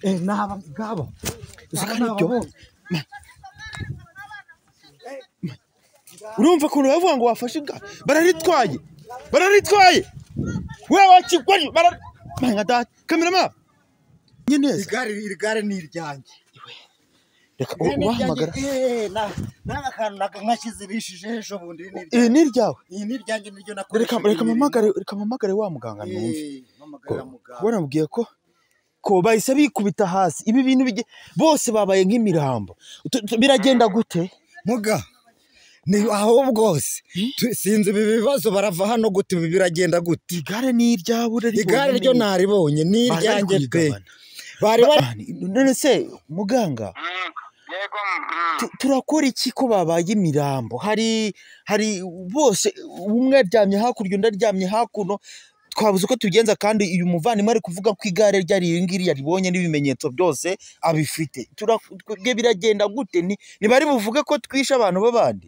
naba ngabo uzakana ibyo urumva ukuntu bavuga ngo wafashe igare bararitwaye wewe wakigwari manga data kamerama nyeneza igare ni iryanjye reka ubahamagara n'akantu nakashizirishije ejo bundi ni iryawe ni iryanjye niryo nakoresha reka mamagare wa muganga numve bonabwiye ko bahise bikubita hasi ibi bintu bose babaye nk'imirambo biragenda gute muga ni aho bwose sinzi ibi bibazo barava hano gute biragenda gute igare ni iryawe igare ryo naribonye ni iryanjye pe bari none se muganga turakora iki ko babaye imirambo hari bose umwe aryamye hakurya undi aryamye hakuno twabuze uko tugenza kandi uyu muvandimwe ari kuvuga ko igare ryari iringiri yaribonye n'ibimenyetso byose abifite biragenda gute ntibari buvuge ko twishe abantu b'abandi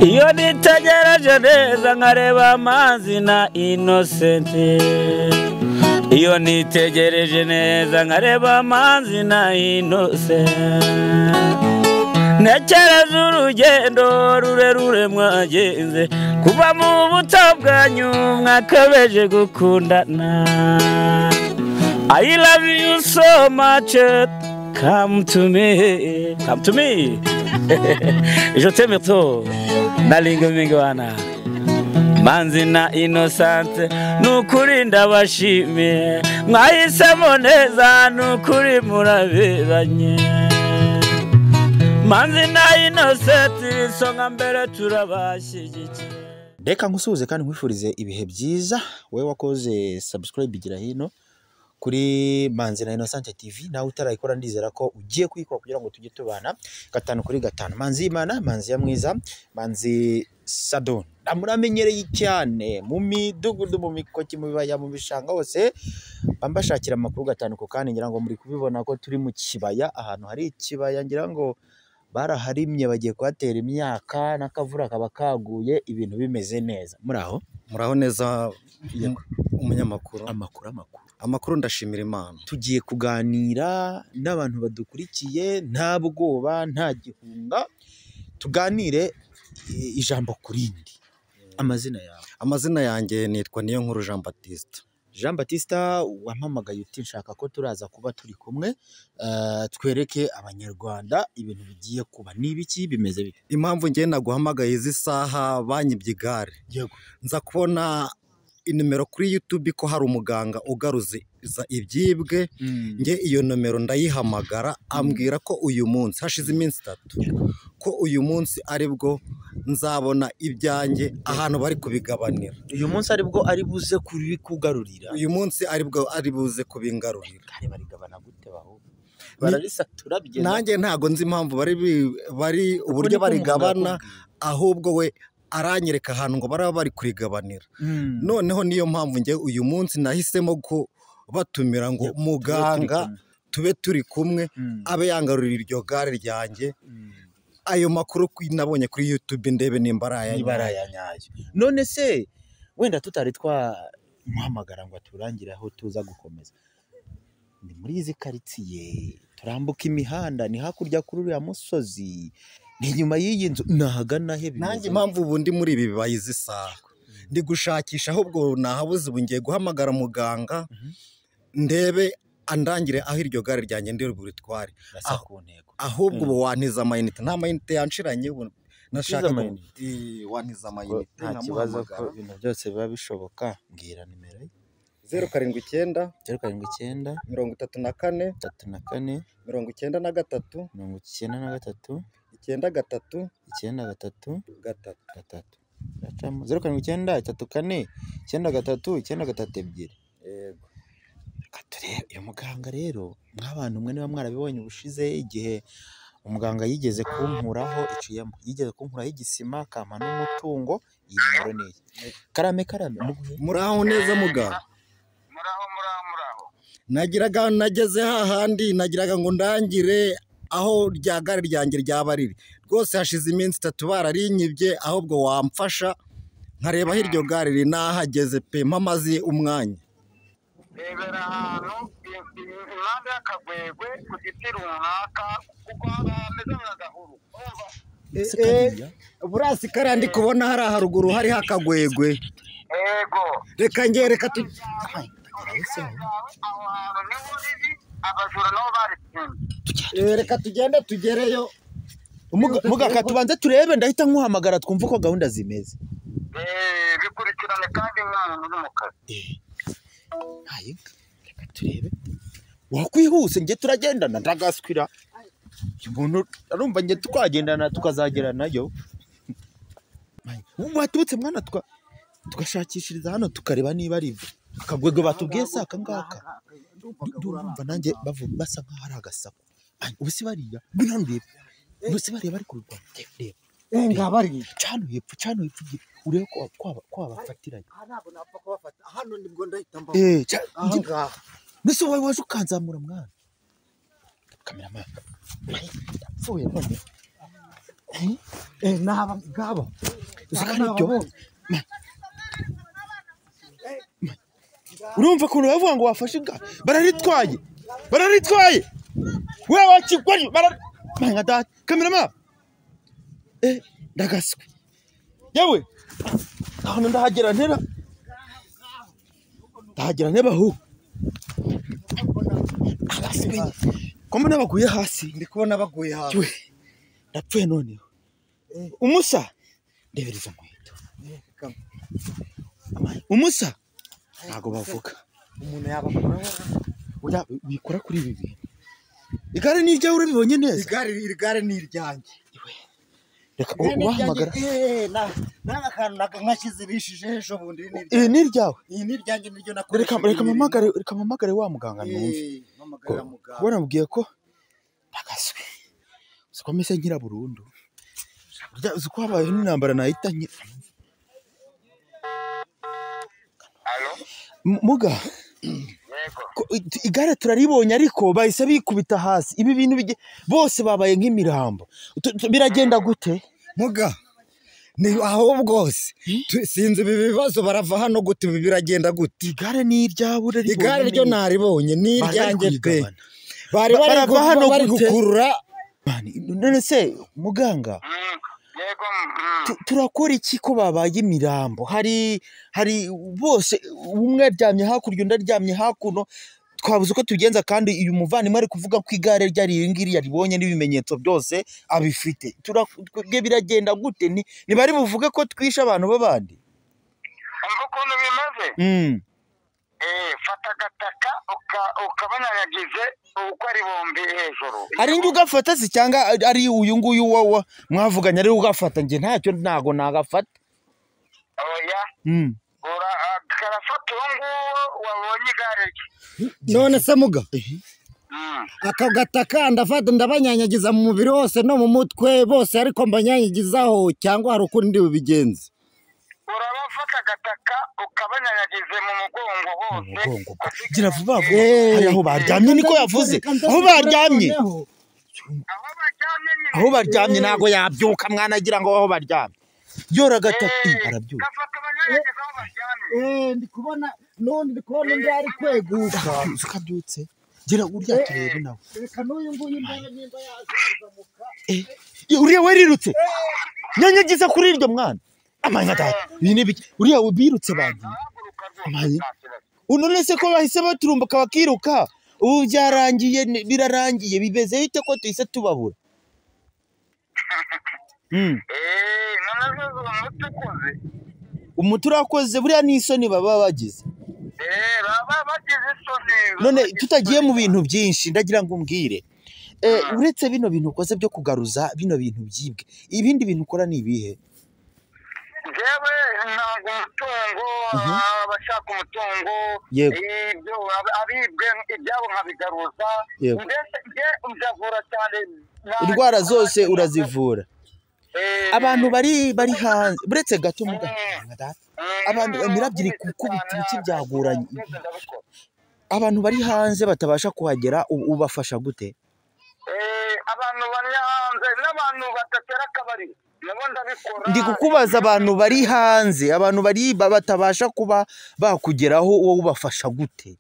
iyo nitegereje neza nkareba amazi na Innocent iyo nitegereje neza nkareba amazi na Innocent ntekereza urugendo rurerure mwagenze kuva mu buto bwanyu mwakabeje gukundana I love you so much come to me je t'aime trop nalinga mingi wana Manzi na Innocent nukuri ndabashimiye mwahisemo neza nukuri muraberanye Manzi na Innocent isonga mbere turabashyigikiye reka nkusuhuze kandi nkwifurize ibihe byiza wowe wakoze subscribe igira hino kuri Manzi na Innocent TV nawe utarayikora ndizera ko ugiye kuyikora kugira ngo tujye tubana 5 kuri 5 Manzi Imana Manzi ya mwiza Manzi Sadon namuramenyereye cyane mu midugudu mu mikoki mu bibaya mu bishanga hose bambashakira amakuru 5 ko kandi ngira ngo muri kubibona ko turi mu kibaya ahantu hari ikibaya ngira ngo baraharimye bagiye kwatera imyaka nakavura kaba kaguye ibintu bimeze neza muraho neza umunyamakuru amakuru ndashimira Imana tugiye kuganira n'abantu badukurikiye nta bwoba nta gihunga tuganire ijambo kurindi amazina yanjye nitwa Niyonkuru Jean Baptiste wampamagaye uti nshaka ko turaza kuba turi kumwe twereke abanyarwanda ibintu bigiye kuba nibiki bimeze bite impamvu ngiye naguhamagaye izi saha banyibye igare nza kubona inimero kuri YouTube ko hari umuganga ugaruze ibyibwe nge iyo nomero ndayihamagara ambwira ko uyu munsi hashize iminsi 3 ko uyu munsi aribwo nzabona ibyanjye ahantu bari kubigabanira uyu munsi aribwo ari buze kubikugarurira uyu munsi aribwo ari buze kubingarurira kare barigabana gute baho bararisatura bigenda nanjye ntago nzi impamvu bari uburyo barigabana ahubwo we aranyereka ahantu ngo baraba bari kurigabanira noneho niyo mpamvu nge uyu munsi nahisemo ko batumira ngo muganga tube turi kumwe abe yangarurira iryo gare ryanjye ayo makuru nabonye kuri YouTube ndebe nimbaraya nyayo none se wenda tutari muhamagara ngo turangire aho tuza gukomeza ni muri izi karitsiye turambuka imihanda ni hakurya kuri uriya musozi ni nyuma y'iyi nzu nahagana he nanjye impamvu ubundi muri ibi bibayizi saha ndi gushakisha ahubwo nahabuze bungiye guhamagara muganga ndebe andangire aho iryo gare ryanjye ndi buritware ahubwo ubu wantiza amayinite nta mayinite yanshiranye ubu nashaka wantiza amayinite nta kibazo ko ibintu byose biba bishoboka mbwira nimero 079 079 34 33 93 93 93 gatatu 079 34 ebyiri yego katurebe uyu muganga rero nk'abantu mwe niba mwarabibonye ubushize igihe umuganga yigeze kunkuraho iciyemo yigeze kunkuraho igisima kampa n'umutungo iyi nimero ni karame muraho neza muganga muraho nagiraga nageze hahandi nagiraga ngo ndangire aho rya gare ryanjye ryaba riri rwose hashize iminsi 3 bararinyibye ahubwo wamfasha nkareba aho iryo gare riri nahageze pe mpamaze umwanya rebera ahantu impande y'akagwegwe ku giti runaka kuko haba hameze nk'agahuru burasi kariya ndi kubona hari haruguru hariho akagwegwe. yego Reka ngereka aho hantu niho riri abajura nabo baritsinze. reka tugende tugereyo. Mugaka tubanze turebe ndahita nkuhamagara twumva uko gahunda zimeze. bikurikirane kandi nk'umuntu uri mu kazi. Hayi reka turebe. Wakwihuse nge turagendana ndagaswira. Umuntu arumva nge twagendana tukazagera nayo. Watutse mwana tugashakishiriza hano tukareba niba ari akagwego batubwiye saka ngaka. Ndumva nanjye bavuga basa nkaho ari agasako. Ubuse bariya binandebe. Ubuse bariya bari kurwa. Reba. Ngabari Cano hepfo urebe ko bafatiranye. ntabwo napfa kubafata hano nibwo ndahita mba. Ngaha. Nese waje ukanzamura mwana. Cameraman. Fuye none. Naba ngaba. Uzakaribyo. Urumva ko bavuga ngo wafashe bararitwaye. Wewe wakigwari manga data. Cameraman. Ndagaswe. Yewe. Hano ndahagera ntera. Hu. Abaswe. Komuna baguye hasi. Ndi kubona baguye hasi. Ndapfuye none. Umusa. Ndebereza nkweto. Umusa. Ntago bavuga. Umuntu yabakora. Oya bikora kuri ibi bintu. Igare ni iryawe urabibonye neza. Igare ni iryanjye. Reka wahamagara. N'akantu nakashizirishije ejo bundi ni iryanjye. Ni iryawe. Iyi ni iryanjye niryo nakoresha. Reka mpamagare wa muganga numve. Mpamagara muganga. Ubona mubwiye ko nagaswe. Siko mese nkira burundu. Uko habaye n'intambara nahita nkira. Muga. Igare turaribonye ariko bahise bikubita hasi. Ibi bintu bose babaye nk'imirambo. Biragenda gute? Muga. Ni aho bwose. Sinzi ibi bibazo barava hano gute biragenda gute. Igare ni iryawe. Igare ryo naribonye ni iryanjye pe. Bari gukurura. None se muganga. Turakora iki ko babaye imirambo? Hari bose umwe aryamye hakurya undi aryamye hakuno. Twabuze uko tugenza kandi uyu muvandimwe ari kuvuga ko igare ryari iringiri yaribonye n'ibimenyetso byose abifite. Turakubwe biragenda gute? Ntibari buvuge ko twishe abantu babandi. Umva ukuntu bimaze. Fata agataka ukabanyanyagize uko ari bombi hejuru. Ari njye ugafata se cyangwa ari uyu nguyu wowe mwavuganye ari ugafata nge ntacyo ntago nagafata. Oya. Karafata uwo nguwo wabonye igare rye. None se muga. Aka gataka ndafata ndabanyanyagiza mu mubiri wose no mu mutwe bose ariko mbanyanyagizaho cyangwa hari ukundi bibigenza. Urabafata agataka ukabanyanyagize mu mugongo hose. Gira vuba vuba. Hari aho baryamye niko yavuze. Aho baryamye. Aho baryamye nago yabyuka mwana agira ngo aho baryamye. Yora gatatu arabyuka. Ndi kubona none ndi kubona ndari kweguka. Ukabyutse. Gira urya turebe nawe. Reka n'uyu nguyu ndara nimba yazamuka. Uriya warirutse. Nyanyagiza kuri iryo mwana. Amanya data. Uriya ubirutse bagiye. Amanya. None se ko bahise baturumbuka bakiruka. Ubu byarangiye birarangiye bibeze bite ko tuhise tubabura. Umuti urakoze buriya n'isoni baba bagize. Baba bagize isoni. None tutagiye mu bintu byinshi ndagira ngo umbwire. Uretse bino bintu ukoze byo kugaruza bino bintu byibwe. Ibindi bintu ukora ni ibihe? Jewe ntabwo umutungo abashaka umutungo ibyo abibwe ibyabo nkabigaruza. Mbese ndavura cyane. Indwara zose urazivura. Abantu bari hanze buretse gato muganga abantu mirabyiri kukubita ibiki byaguranye. Abantu bari hanze batabasha kuhagera ubafasha gute? Abantu bari hanze n'abantu batatera akabari nabo ndabikora. Ndi kukubaza abantu bari hanze, abantu bari batabasha kuba bakugeraho wowe ubafasha gute?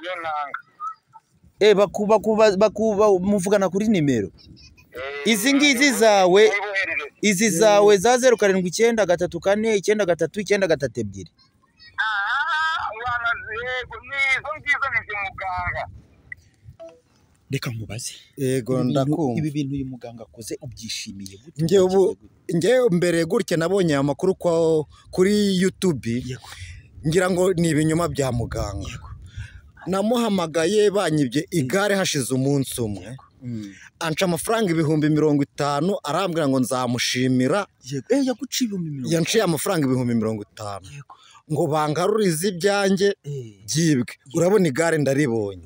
iyo ntanga. muvugana kuri nimero izi ngizi zawe, izi zawe za 0793493392. Yego nizo ngizo ni muganga. Reka mubaze, yego ndakumva. ibi bintu uyu muganga akoze ubyishimiye gute? Njyewe mbere gutya nabonye amakuru kuri YouTube, ngira ngo ni ibinyoma bya muganga. Namuhamagaye banyibye igare hashize umunsi umwe, anca amafaranga 50,000, arambwira ngo nzamushimira. Yanciye amafaranga 50,000 ngo bangarurize ibyanjye byibwe. Urabona igare ndaribonye,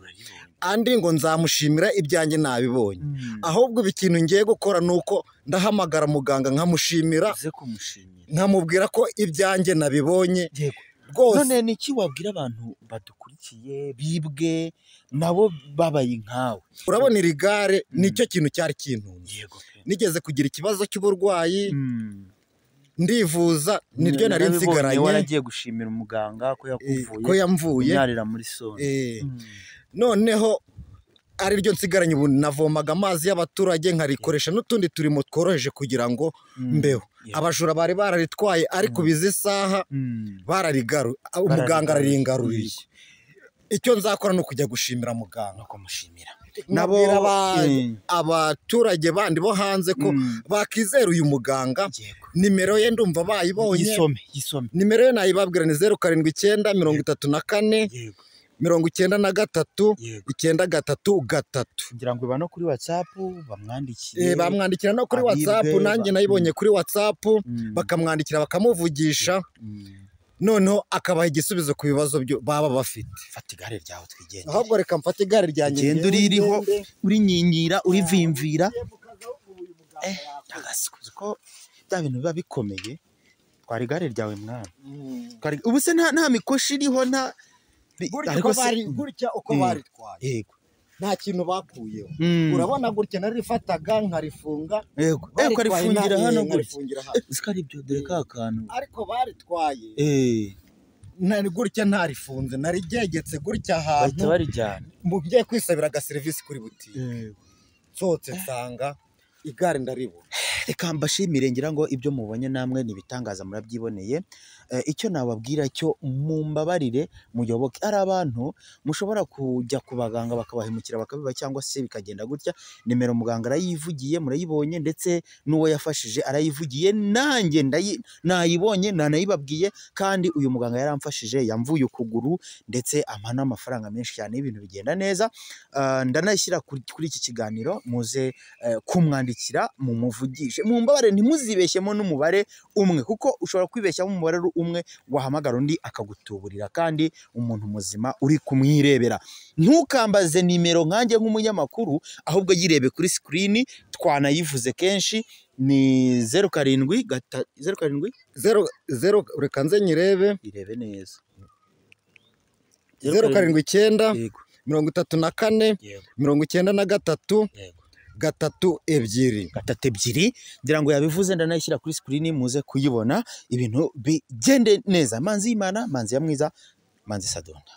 andi ngo nzamushimira ibyanjye nabibonye. Ahubwo ikintu ngiye gukora nuko ndahamagara muganga nkamushimira, nkamubwira ko ibyanjye nabibonye rwose. None niki wabwira abantu badukurikiye bibwe nabo babaye nkawe? Urabona iri gare nicyo kintu cyari kintunze. Nigeze kugira ikibazo cy'uburwayi, ndivuza, niryo nari nsigaranye. Waragiye gushimira umuganga ko yakuvuye, ko yamvuye unyarira muri sone. Noneho ari ryo nsigaranye. Ubu navomaga amazi y'abaturage nkarikoresha n'utundi turimo tworoheje kugira ngo mbeho. Abajura bari bararitwaye, ariko bizi isaha bararigaruye, umuganga araringaruriye. Icyo nzakora ni ukujya gushimira muganga, nabwira abaturage bandi bo hanze ko bakizera uyu muganga. Nimero ye ndumva bayibonye, nimero ye nayibabwira ni 079034 93 ngira ngo iba no kuri WhatsApp bamwandikire. Bamwandikira no kuri WhatsApp, nanjye nayibonye kuri WhatsApp, bakamwandikira bakamuvugisha, noneho akabaha igisubizo ku bibazo baba bafite. Fata igare ryawe twigende. Ahubwo reka mfate igare ryanjye, genda uririho, urinyinyira, urivimvira. Agasikuzi ko bya bintu biba bikomeye. Twari igare ryawe mwana. Ubu se nta mikoshi iriho, nta gutya uko baritwaye, nta kintu bakuyeho. Urabona gutya narifataga nkarifunga, ukarifungira hano gutya. Zikari byo dore ka kantu. Ariko baritwaye nari gutya ntarifunze, narijegetse gutya ahantu mugiye kwisabira agaserivisi kuri butike. Nsohotse nsanga igare ndaribona. Reka mbashimire, ngira ngo ibyo mubonye namwe nibitangaza murabyiboneye. Icyo nababwira cyo mumbabarire muyoboke. Ari abantu mushobora kujya ku baganga bakabahemukira bakabiba, cyangwa se bikagenda gutya. Nimero muganga arayivugiye, murayibonye, ndetse n'uwo yafashije arayivugiye, nanjye nayibonye, nanayibabwiye. Kandi uyu muganga yaramfashije, yamvuye ukuguru, ndetse ampa n'amafaranga menshi cyane, ibintu bigenda neza. Ndanashyira kuri iki kiganiro, muze kumwandikira mumuvugishe. Mumbabarire ntimuzibeshyemo n'umubare umwe, kuko ushobora kwibeshyamo umubare umwe wahamagara undi akagutuburira, kandi umuntu muzima uri kumwirebera. Ntukambaze nimero nkanjye nk'umunyamakuru, ahubwo yirebe kuri screen. Twanayivuze kenshi, ni 07 reka nze nyirebe, irebe neza. 079 34 93 3 ngira ngo yabivuze, ndanayishyira kuri screen muze kuyibona, ibintu bigende neza. Manzi y'Imana, Manzi ya mwiza, Manzi Sadonda.